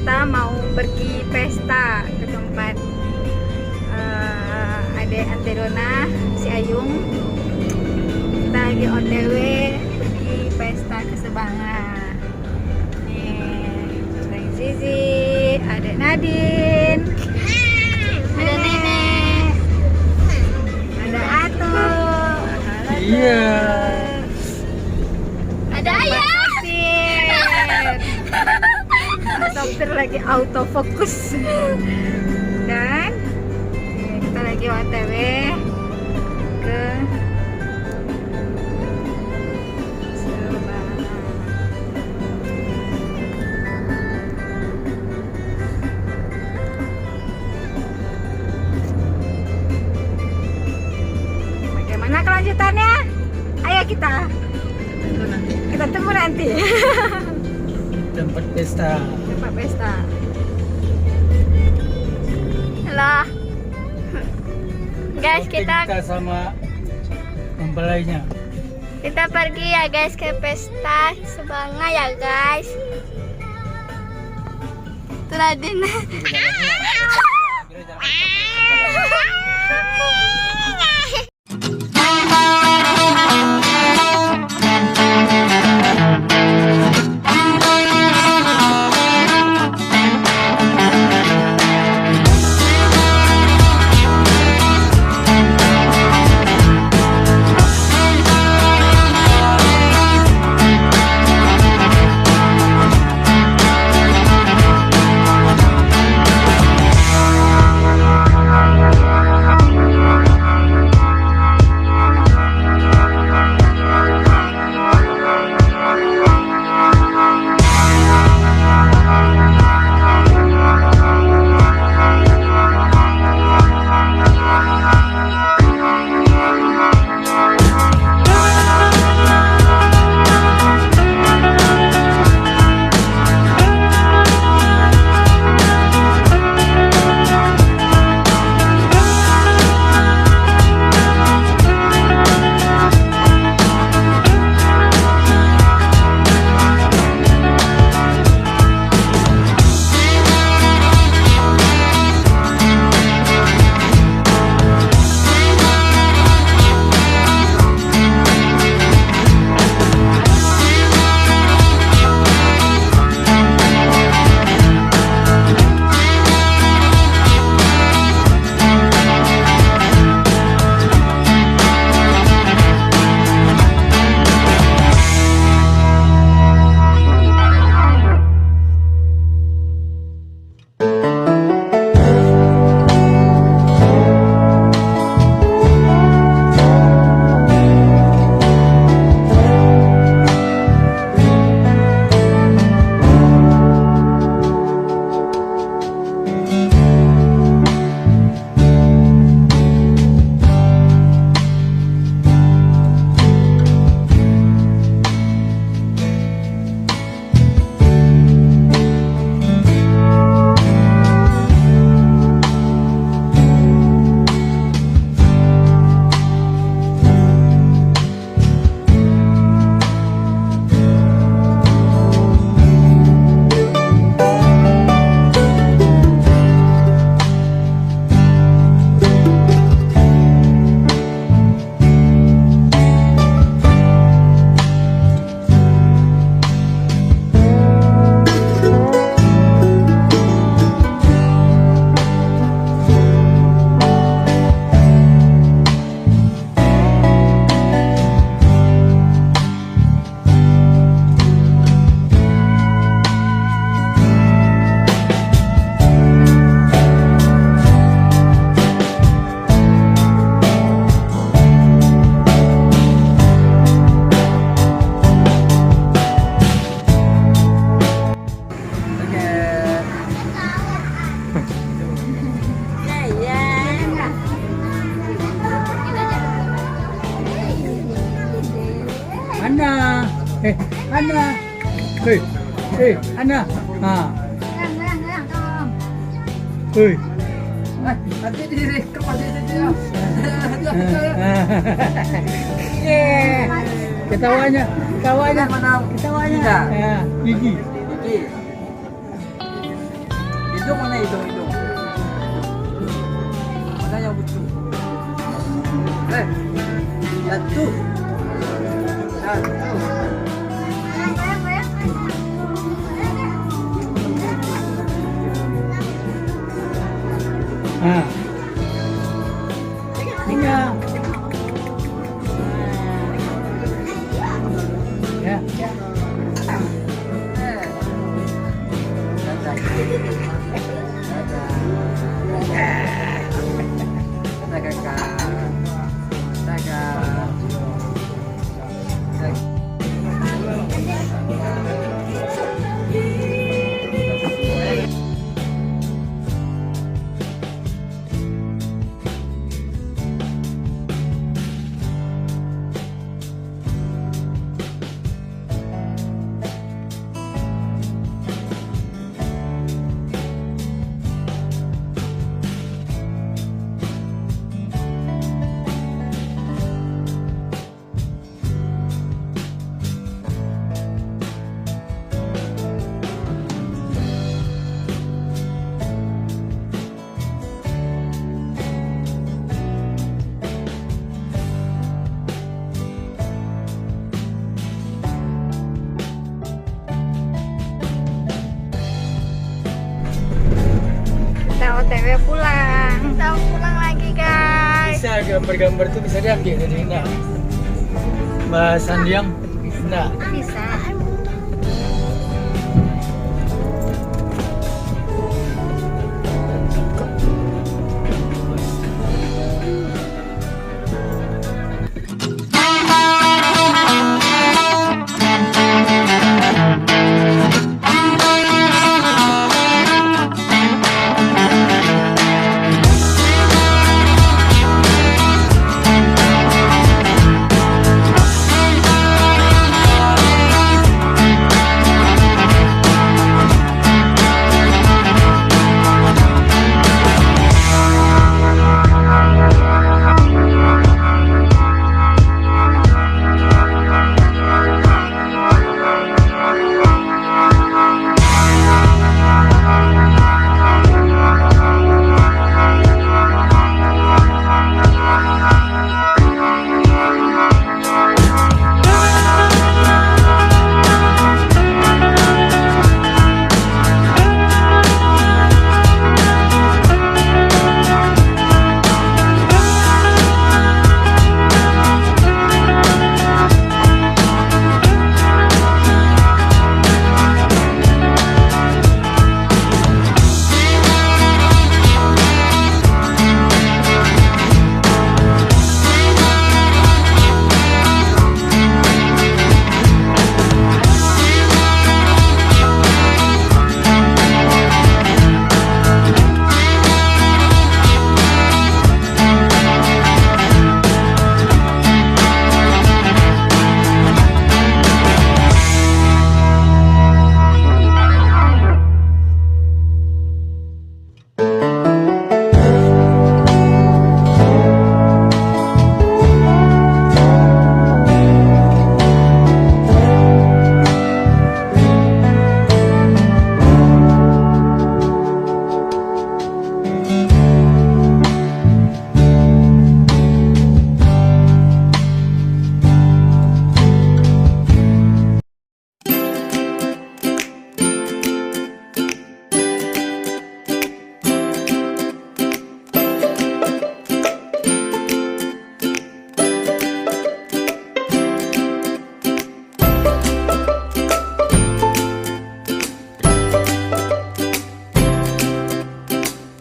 kita mau pergi pesta ke tempat adek Anterona, si Ayung. Kita lagi OTW pergi pesta ke Sebangan. Nih, Sayang Zizi, adek Nadine, ada Nenek, ada Ato, Iya. ada Ayah. Sopir lagi autofokus. Dan kita lagi OTW ke Sebangan. Bagaimana kelanjutannya? Ayo kita tunggu nanti. Tempat pesta. Tempat pesta. Halo guys, kita sama mempelainya. kita pergi ya guys ke pesta Sebangan ya guys. Tuh Nadine. Ana, Ana, Ana, Nanti direkam aja dia. Ketawanya, Mana? ketawanya. Ya, gigi. Hidung mana hidung? Mana yang lucu? Satu. Ah. Tiga. Ya. Kita OTW pulang. Kita pulang lagi guys. Bisa gambar-gambar tuh bisa diambil dari enggak? Bahasan yang enggak. Bisa.